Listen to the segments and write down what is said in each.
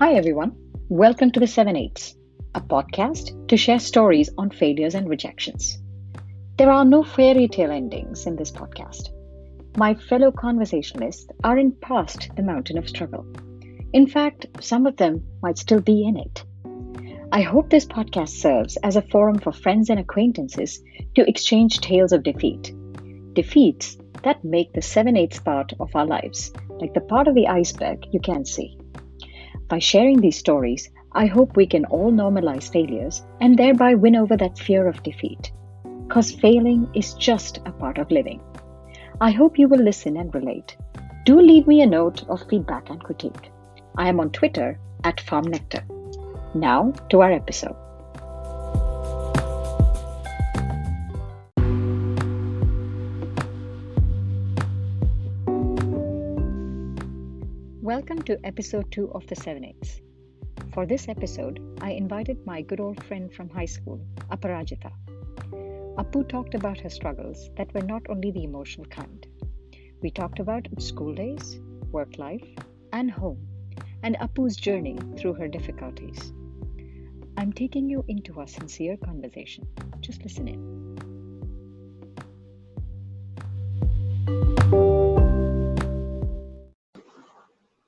Hi, everyone. Welcome to the Seven Eighths, a podcast to share stories on failures and rejections. There are no fairy tale endings in this podcast. My fellow conversationalists aren't past the mountain of struggle. In fact, some of them might still be in it. I hope this podcast serves as a forum for friends and acquaintances to exchange tales of defeat. Defeats that make the 7/8 part of our lives, like the part of the iceberg you can't see. By sharing these stories, I hope we can all normalize failures and thereby win over that fear of defeat. Because failing is just a part of living. I hope you will listen and relate. Do leave me a note of feedback and critique. I am on Twitter at FarmNectar. Now to our episode. Welcome to episode 2 of the 7/8ths. For this episode, I invited my good old friend from high school, Aparajitha. Appu talked about her struggles that were not only the emotional kind. We talked about school days, work life, and home, and Appu's journey through her difficulties. I'm taking you into our sincere conversation. Just listen in.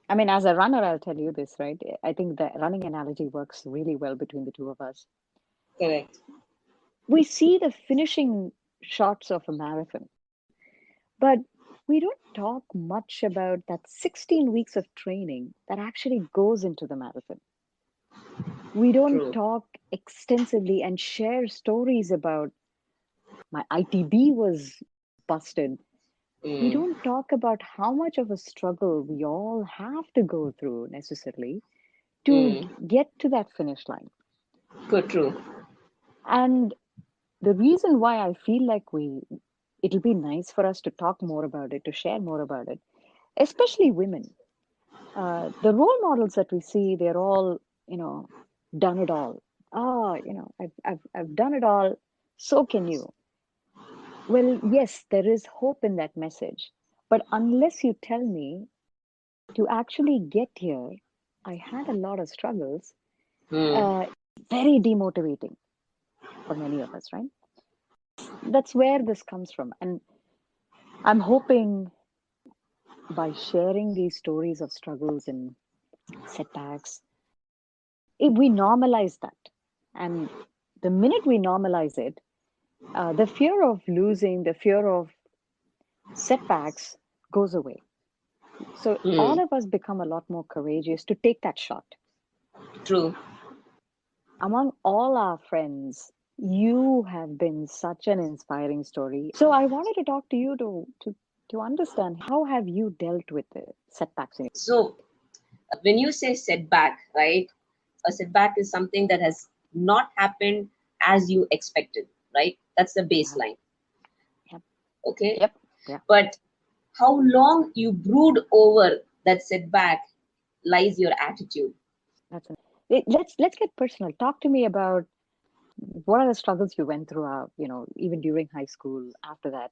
I mean, as a runner, I'll tell you this, right? I think the running analogy works really well between the two of us. Correct. We see the finishing shots of a marathon, but we don't talk much about that 16 weeks of training that actually goes into the marathon. We don't True. talk extensively and share stories about my ITB was busted. We don't talk about how much of a struggle we all have to go through necessarily to get to that finish line. Good, true. And the reason why I feel like it'll be nice for us to talk more about it, to share more about it, especially women. The role models that we see, they're all, done it all. I've done it all. So can you. Well, yes, there is hope in that message. But unless you tell me to actually get here, I had a lot of struggles. Very demotivating for many of us, right? That's where this comes from. And I'm hoping by sharing these stories of struggles and setbacks, if we normalize that. And the minute we normalize it, the fear of losing, the fear of setbacks goes away. So all of us become a lot more courageous to take that shot. True. Among all our friends, you have been such an inspiring story. So I wanted to talk to you to understand how have you dealt with the setbacks in your So, when you say setback, right? A setback is something that has not happened as you expected, right? That's the baseline. Yep. Okay. Yep. Yeah. But how long you brood over that setback lies your attitude. Let's get personal. Talk to me about what are the struggles you went through, even during high school, after that.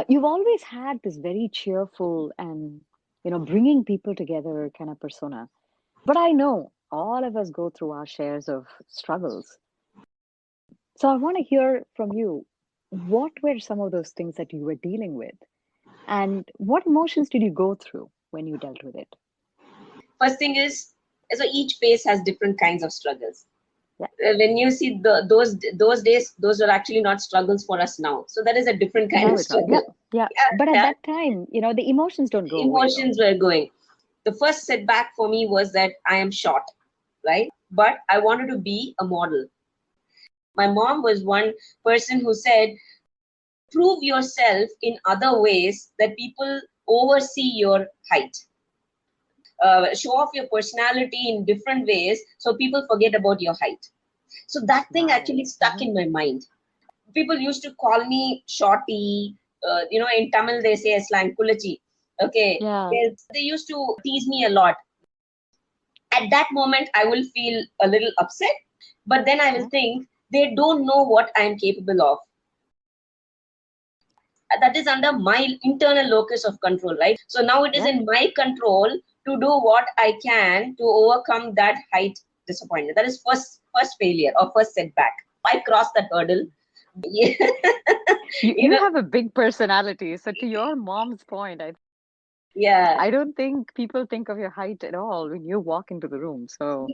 You've always had this very cheerful and, bringing people together kind of persona. But I know all of us go through our shares of struggles. So I want to hear from you. What were some of those things that you were dealing with? And what emotions did you go through when you dealt with it? First thing is, so each phase has different kinds of struggles. Yeah. When you see those days, those are actually not struggles for us now. So that is a different kind of struggle. Yeah. But at that time, the emotions don't go away. Emotions were going. The first setback for me was that I am short, right? But I wanted to be a model. My mom was one person who said, prove yourself in other ways that people oversee your height. Show off your personality in different ways so people forget about your height. So that thing actually stuck in my mind. People used to call me shorty. In Tamil they say slang kulachi. Okay. Yeah. They used to tease me a lot. At that moment, I will feel a little upset, but then I will think they don't know what I am capable of. That is under my internal locus of control, right? So now it is in my control to do what I can to overcome that height disappointment. That is first failure or first setback. I crossed that hurdle. Yeah. You have a big personality. So to your mom's point, Yeah, I don't think people think of your height at all when you walk into the room. So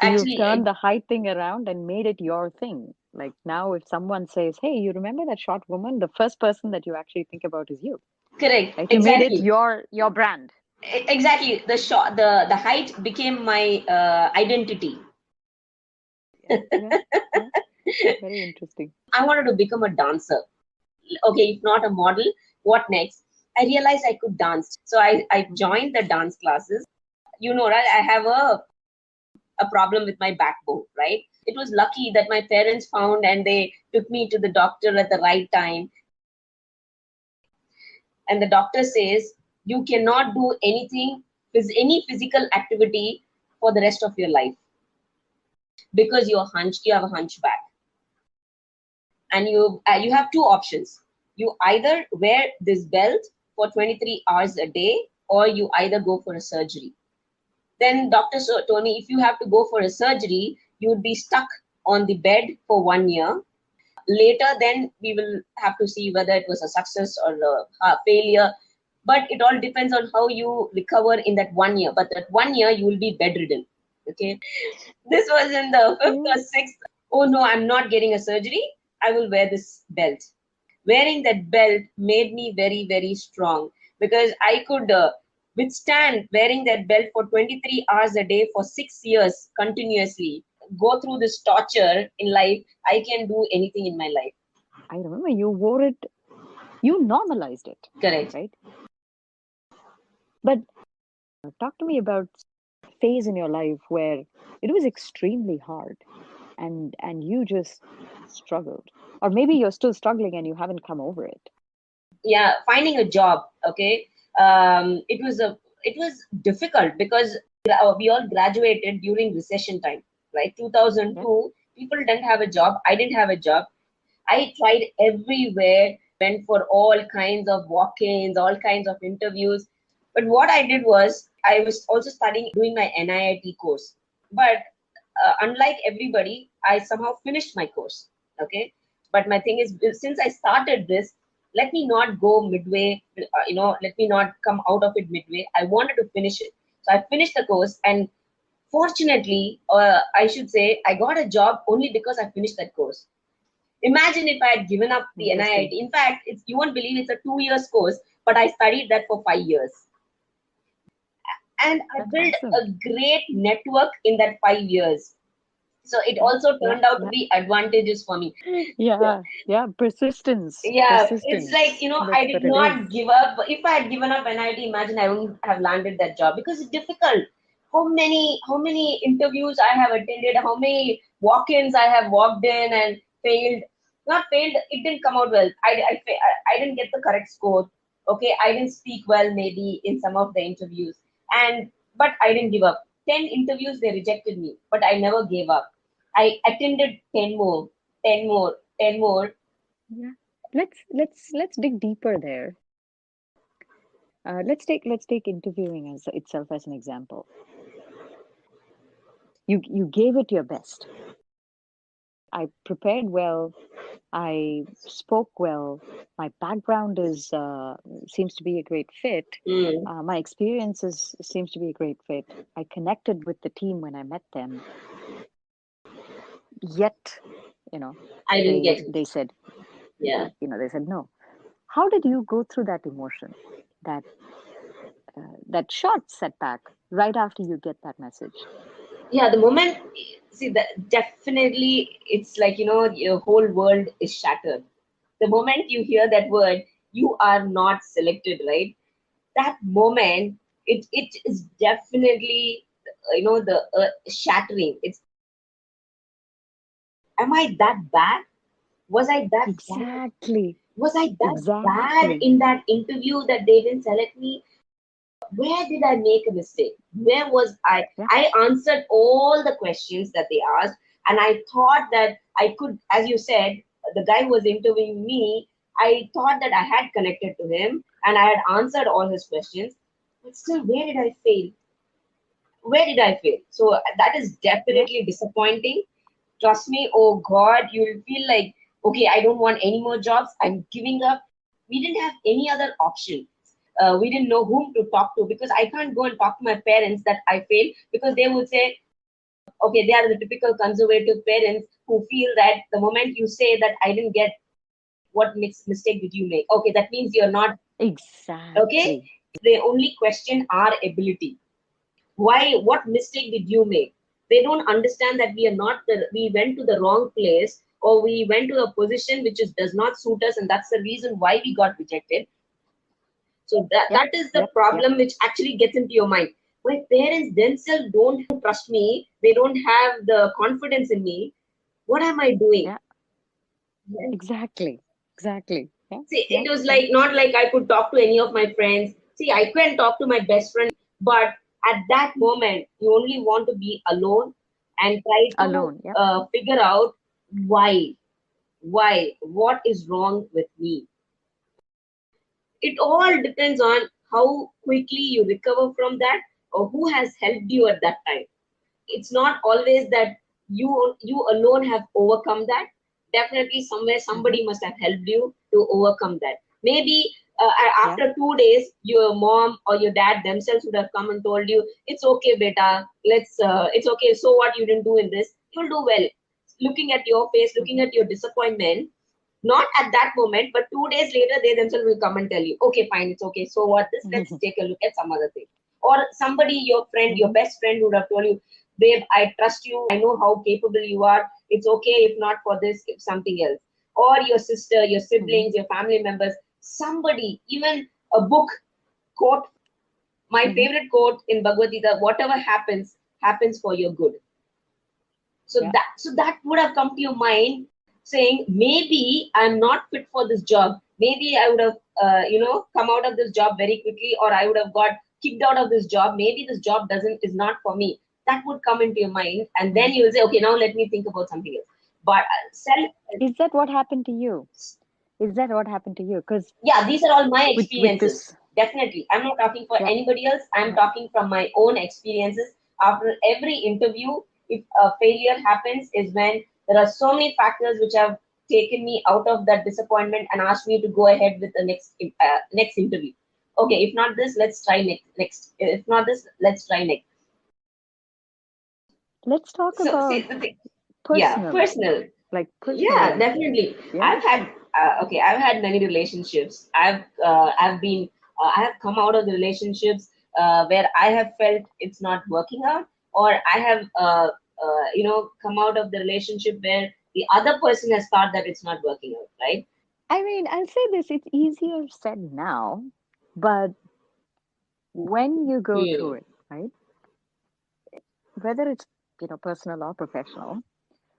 you've actually, turned the height thing around and made it your thing. Like now, if someone says, "Hey, you remember that short woman?" The first person that you actually think about is you. correct, Right? You made it exactly. your brand. Exactly. The height became my identity. Yeah, yeah, yeah. Very interesting. I wanted to become a dancer. Okay, if not a model, what next? I realized I could dance. So I Hmm. joined the dance classes. You know, right? I have a problem with my backbone, right? It was lucky that my parents found and they took me to the doctor at the right time. And the doctor says, you cannot do anything, any physical activity for the rest of your life because you have a hunchback. And you have two options. You either wear this belt for 23 hours a day, or you either go for a surgery. Then doctor told me, if you have to go for a surgery, you would be stuck on the bed for 1 year. Later, then we will have to see whether it was a success or a failure. But it all depends on how you recover in that 1 year. But that 1 year, you will be bedridden. Okay. This was in the fifth Yeah. or sixth. Oh no, I'm not getting a surgery. I will wear this belt. Wearing that belt made me very, very strong because I could withstand wearing that belt for 23 hours a day for 6 years continuously. Go through this torture in life. I can do anything in my life. I remember you wore it, you normalized it, Correct. right? But talk to me about a phase in your life where it was extremely hard and you just struggled. Or maybe you're still struggling and you haven't come over it. Yeah, finding a job. Okay, it was difficult because we all graduated during recession time, right? Yeah. 2002. People didn't have a job. I didn't have a job. I tried everywhere, went for all kinds of walk-ins, all kinds of interviews. But what I did was I was also studying, doing my NIIT course. But unlike everybody, I somehow finished my course. Okay, but my thing is, since I started this, let me not go midway. Let me not come out of it midway. I wanted to finish it, so I finished the course, and fortunately, I should say, I got a job only because I finished that course. Imagine if I had given up the Interesting. NIIT. In fact, you won't believe it's a 2 years course, but I studied that for 5 years. And I That's built awesome. a great network in that 5 years. So it Yeah, also yeah, turned out to yeah. be advantageous for me. Yeah, yeah. Persistence. Yeah, it's like, Persistence. I That's did what it is. not give up. If I had given up NIT, imagine I wouldn't have landed that job because it's difficult. How many interviews I have attended, how many walk-ins I have walked in and failed. Not failed, it didn't come out well. I didn't get the correct score. Okay, I didn't speak well maybe in some of the interviews. But I didn't give up. 10 interviews they rejected me, but I never gave up. I attended 10 more, 10 more, 10 more. Yeah. Let's dig deeper there. Let's take interviewing as itself as an example. You gave it your best. I prepared well. I spoke well. My background is seems to be a great fit. Mm. My experiences seems to be a great fit. I connected with the team when I met them. Yet, you know, I didn't they get it. they said, Yeah. they said no. How did you go through that emotion, that that short setback right after you get that message? Yeah, the moment, see, that definitely, it's like, your whole world is shattered. The moment you hear that word, you are not selected, right? That moment, it is definitely, the shattering. Am I that bad? Was I that bad? Exactly, Was I that bad exactly. in that interview that they didn't select me? Where did I make a mistake? Where was I? Yeah, I answered all the questions that they asked, and I thought that I could, as you said, the guy who was interviewing me, I thought that I had connected to him and I had answered all his questions, but still, where did I fail? where did I fail? So that is Yeah. definitely disappointing. Trust me, oh God, you'll feel like, okay, I don't want any more jobs. I'm giving up. We didn't have any other option. We didn't know whom to talk to because I can't go and talk to my parents that I failed because they would say, okay, they are the typical conservative parents who feel that the moment you say that I didn't get, what mistake did you make? Okay, that means you're not okay. Exactly. They only question our ability. Why? What mistake did you make? They don't understand that we went to the wrong place, or we went to a position which does not suit us, and that's the reason why we got rejected. So that, Yep. that is the Yep. Yep. problem which actually gets into your mind. My parents themselves don't trust me. They don't have the confidence in me. What am I doing? Yeah. Exactly. Exactly. Yeah. See, Yeah. it was Yeah. like not like I could talk to any of my friends. See, I can talk to my best friend, but at that moment, you only want to be alone and try to Alone. Yep. figure out why, what is wrong with me. It all depends on how quickly you recover from that or who has helped you at that time. It's not always that you alone have overcome that. Definitely somewhere Mm-hmm. somebody must have helped you to overcome that. Maybe Yeah. after 2 days your mom or your dad themselves would have come and told you, it's okay beta, it's okay, so what, you didn't do in this, you'll do well. Looking at your face, looking Mm-hmm. at your disappointment, not at that moment, but 2 days later they themselves will come and tell you, okay, fine, it's okay, so what, this, let's Mm-hmm. take a look at some other thing. Or somebody, your friend, your Mm-hmm. best friend would have told you, babe, I trust you, I know how capable you are, it's okay if not for this, if something else. Or your sister, your Mm-hmm. siblings, your family members, somebody, even a book quote. My Mm-hmm. favorite quote in Bhagavad Gita, whatever happens, happens for your good. Yeah. So that would have come to your mind, saying maybe I'm not fit for this job. Maybe I would have come out of this job very quickly, or I would have got kicked out of this job. Maybe this job doesn't is not for me. That would come into your mind, and Mm-hmm. then you will say, okay, now let me think about something else. But self, Is that what happened to you? Is that what happened to you? Because yeah, these are all my with experiences. this, Definitely, I'm not talking for yeah, anybody else. I'm yeah. talking from my own experiences. After every interview, if a failure happens, is when there are so many factors which have taken me out of that disappointment and asked me to go ahead with the next interview. Okay, if not this, let's try next. If not this, let's try next. Let's talk So see about the thing, yeah, personal, personal. like Yeah, personal. definitely. Yeah. I've had many relationships. I have come out of the relationships where I have felt it's not working out, or I have come out of the relationship where the other person has thought that it's not working out, right? I mean, I'll say this, it's easier said now, but when you go through Hmm. it, right? Whether it's, personal or professional,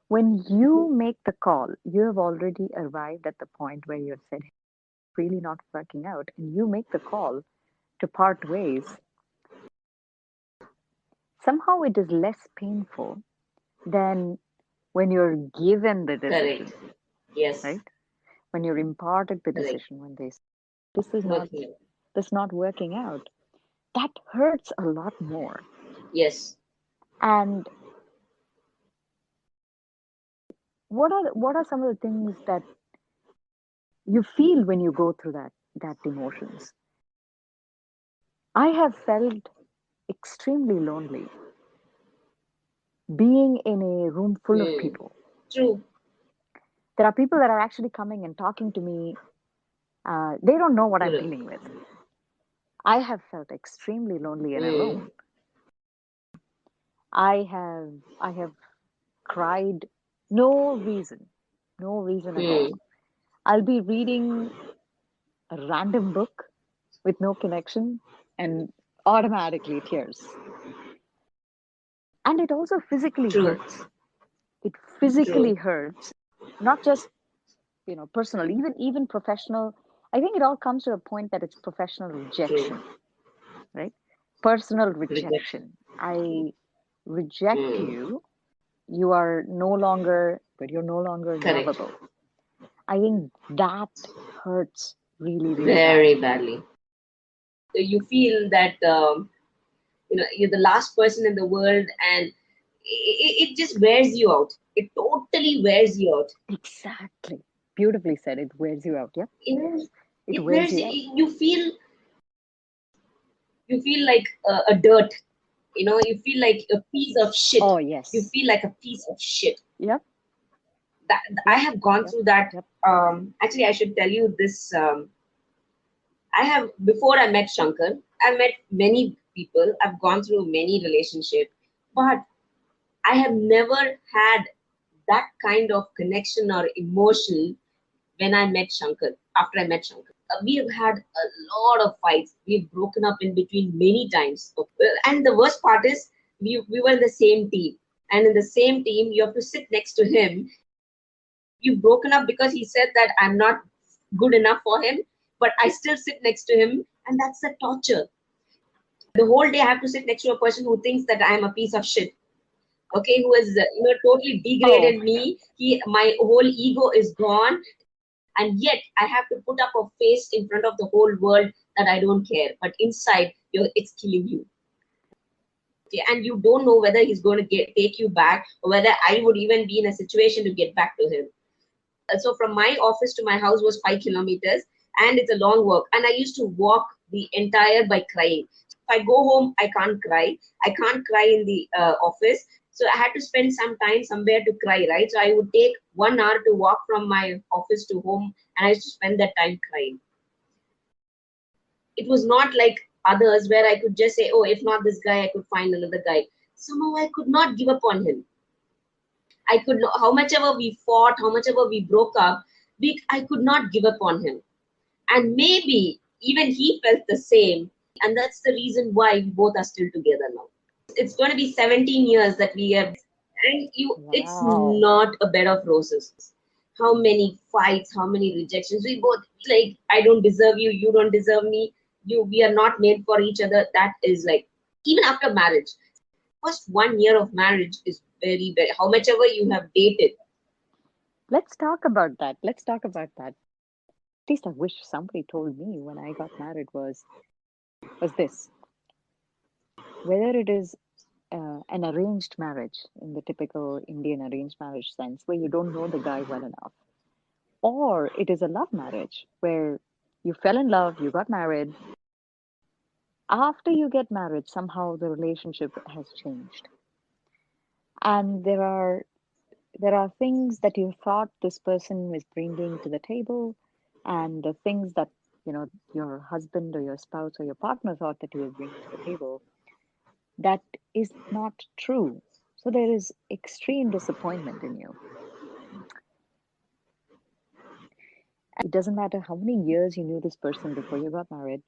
when you make the call, you have already arrived at the point where you've said, really not working out, and you make the call to part ways, somehow it is less painful than when you're given the Correct. decision, Yes. right? When you're imparted the Correct. decision, when they say, this is not Working out. this not working out, that hurts a lot more. Yes. And what are some of the things that you feel when you go through that emotions? I have felt extremely lonely being in a room full of Hmm. people. True. There are people that are actually coming and talking to me. They don't know what I'm Correct. dealing with. I have felt extremely lonely and Hmm. alone. I have cried, no reason, no reason at all. Hmm. I'll be reading a random book with no connection and automatically tears. And it also physically True. hurts. It physically True. hurts, not just, personal, even professional. I think it all comes to a point that it's professional True. rejection, right? Personal Rejection. rejection. I reject Hmm. you. You are no longer, but you're no longer Correct. lovable. I think that hurts really, really bad. Very badly. You feel that you're the last person in the world, and it just wears you out. It totally wears you out. Exactly. Beautifully said. It wears you out. Yep. You know, It it wears wears you out. you feel like a dirt. You feel like a piece of shit. Oh, You yes. feel like a piece of shit. Yep. That I Yep. have gone Yep. through that. Yep. Actually, I should tell you this. I have, before I met Shankar, I met many people. I've gone through many relationships, but I have never had that kind of connection or emotion when I met Shankar. After I met Shankar, we have had a lot of fights. We've broken up in between many times, and the worst part is we were in the same team, and in the same team, you have to sit next to him. You've broken up because he said that I'm not good enough for him, but I still sit next to him, and that's the torture. The whole day I have to sit next to a person who thinks that I am a piece of shit. Okay, who has totally Oh degraded my God. me. My whole ego is gone, and yet I have to put up a face in front of the whole world that I don't care, but inside it's killing you. Okay, and you don't know whether he's going to take you back, or whether I would even be in a situation to get back to him. So from my office to my house was 5 kilometers, and it's a long walk, and I used to walk the entire by crying. If I go home, I can't cry in the office, so I had to spend some time somewhere to cry, right? So I would take 1 hour to walk from my office to home, and I used to spend that time crying. It was not like others where I could just say, oh, if not this guy, I could find another guy. Somehow I could not give up on him. I could not, how much ever we fought, how much ever we broke up, I could not give up on him. And maybe even he felt the same. And that's the reason why we both are still together now. It's going to be 17 years that we have, and it's Wow. not a bed of roses. How many fights, how many rejections. We both like, I don't deserve you, you don't deserve me, we are not made for each other. That is like, even after marriage, first 1 year of marriage is very, very, how much ever you have dated. Let's talk about that. Let's talk about that. At least I wish somebody told me when I got married was this. Whether it is an arranged marriage in the typical Indian arranged marriage sense, where you don't know the guy well enough, or it is a love marriage where you fell in love, you got married. After you get married, somehow the relationship has changed, and there are things that you thought this person was bringing to the table, and the things that your husband or your spouse or your partner thought that you were bringing to the table, that is not true. So there is extreme disappointment in you. It doesn't matter how many years you knew this person before you got married,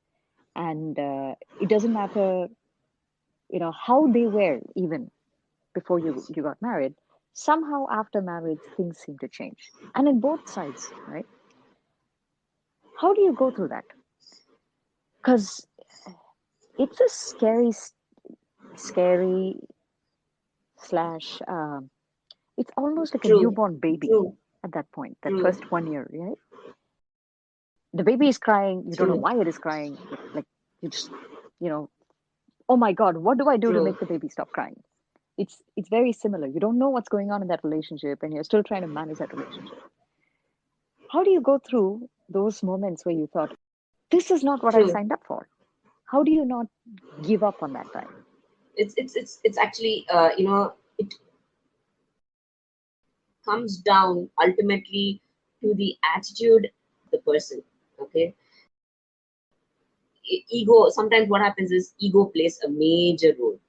and it doesn't matter how they were even before you got married. Somehow after marriage things seem to change, and in both sides, right? How do you go through that? Because it's a scary slash it's almost like a True, newborn baby true, at that point, that true, first 1 year, right? The baby is crying, you don't know true, why it is crying, like you just you know oh my god, what do I do to true, make the baby stop crying? It's very similar. You don't know what's going on in that relationship, and you're still trying to manage that relationship. How do you go through those moments where you thought, this is not what I true. signed up for? How do you not give up on that time? It's actually, it comes down ultimately to the attitude of the person. Okay, ego. Sometimes what happens is ego plays a major role.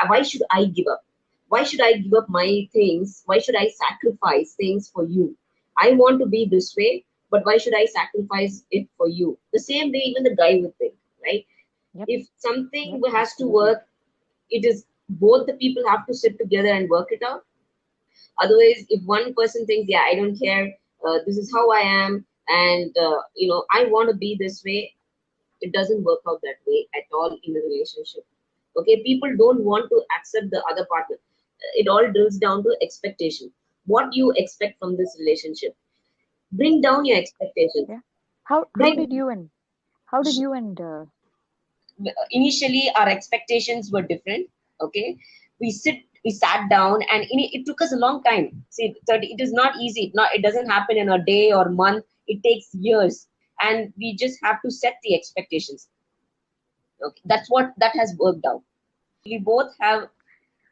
Why should I give up? Why should I give up my things? Why should I sacrifice things for you? I want to be this way, but why should I sacrifice it for you? The same way even the guy would think, right? Yep. If something Yep. has to Absolutely. work, it is both the people have to sit together and work it out. Otherwise, if one person thinks, yeah, I don't care, this is how I am, and I want to be this way, it doesn't work out that way at all in a relationship. Okay, people don't want to accept the other partner. It all drills down to expectation. What you expect from this relationship? Bring down your expectations. Yeah. How did Bring you and how did you and initially our expectations were different. Okay, we sat down, and it took us a long time. See, so it is not easy. It doesn't happen in a day or month. It takes years, and we just have to set the expectations. Okay, that has worked out. We both have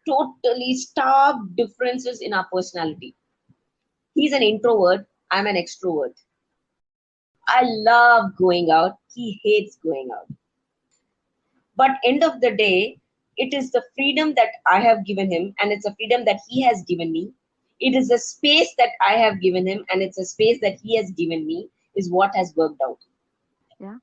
totally stark differences in our personality. He's an introvert, I'm an extrovert. I love going out, he hates going out. But end of the day, it is the freedom that I have given him, and it's a freedom that he has given me. It is a space that I have given him, and it's a space that he has given me, is what has worked out. Yeah.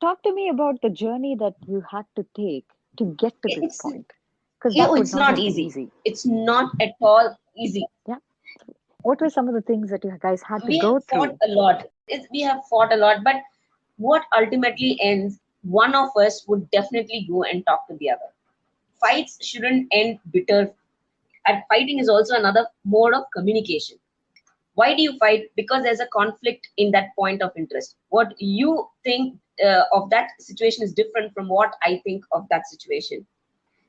Talk to me about the journey that you had to take to get to this It's point, because that would it's not not have been easy. easy. It's not at all easy. Yeah. What were some of the things that you guys had to We have go fought through? a lot. We have fought a lot, but what ultimately ends, one of us would definitely go and talk to the other. Fights shouldn't end bitter. And fighting is also another mode of communication. Why do you fight? Because there's a conflict in that point of interest. What you think of that situation is different from what I think of that situation.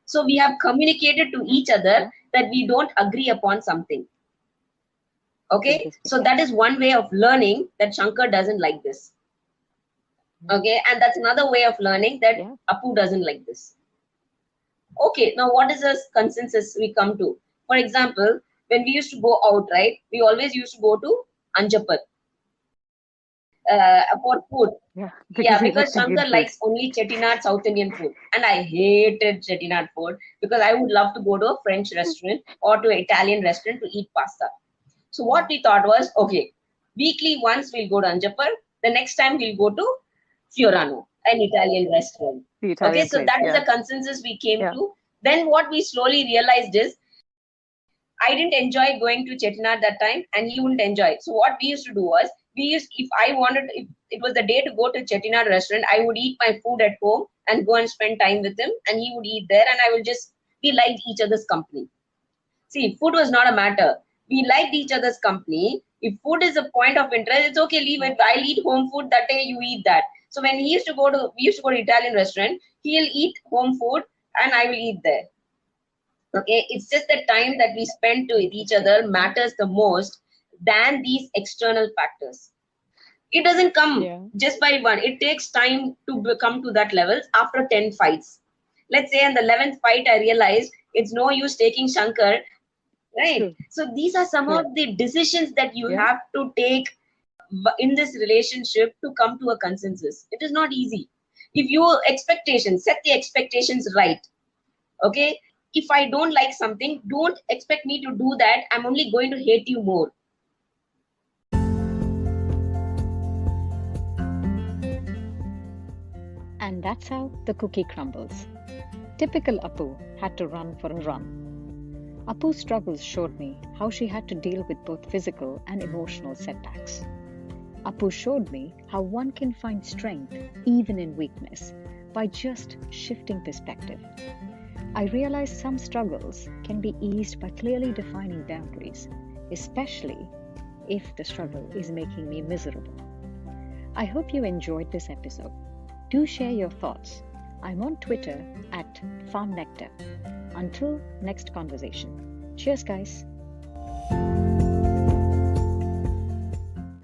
So we have communicated to each other that we don't agree upon something. Okay, so that is one way of learning that Shankar doesn't like this. Okay, and that's another way of learning that Appu doesn't like this. Okay, now what is the consensus we come to? For example, when we used to go out, right, we always used to go to Anjapat for food. Because Because Shankar likes only Chettinad South Indian food. And I hated Chettinad food because I would love to go to a French restaurant or to an Italian restaurant to eat pasta. So what we thought was, okay, weekly once we'll go to Anjappar, the next time we'll go to Fiorano, an Italian restaurant. Okay, so that is the consensus we came to. Then what we slowly realized is, I didn't enjoy going to Chettinad that time, and he wouldn't enjoy it. So what we used to do was, if it was the day to go to Chettinad restaurant, I would eat my food at home and go and spend time with him, and he would eat there, and we liked each other's company. See, food was not a matter. We liked each other's company. If food is a point of interest, it's okay, leave it. I'll eat home food that day, you eat that. So when we used to go to Italian restaurant, he'll eat home food and I will eat there. Okay, it's just the time that we spend with each other matters the most than these external factors. It doesn't come just by one. It takes time to come to that level after 10 fights. Let's say in the 11th fight, I realized it's no use taking Shankar. Right. So these are some of the decisions that you have to take in this relationship to come to a consensus. It is not easy. If your expectations, set the expectations right. Okay. If I don't like something, don't expect me to do that. I'm only going to hate you more. And that's how the cookie crumbles. Typical Appu had to run for a run. Appu's struggles showed me how she had to deal with both physical and emotional setbacks. Appu showed me how one can find strength even in weakness by just shifting perspective. I realized some struggles can be eased by clearly defining boundaries, especially if the struggle is making me miserable. I hope you enjoyed this episode. Do share your thoughts. I'm on Twitter @FarmNectar. Until next conversation. Cheers, guys.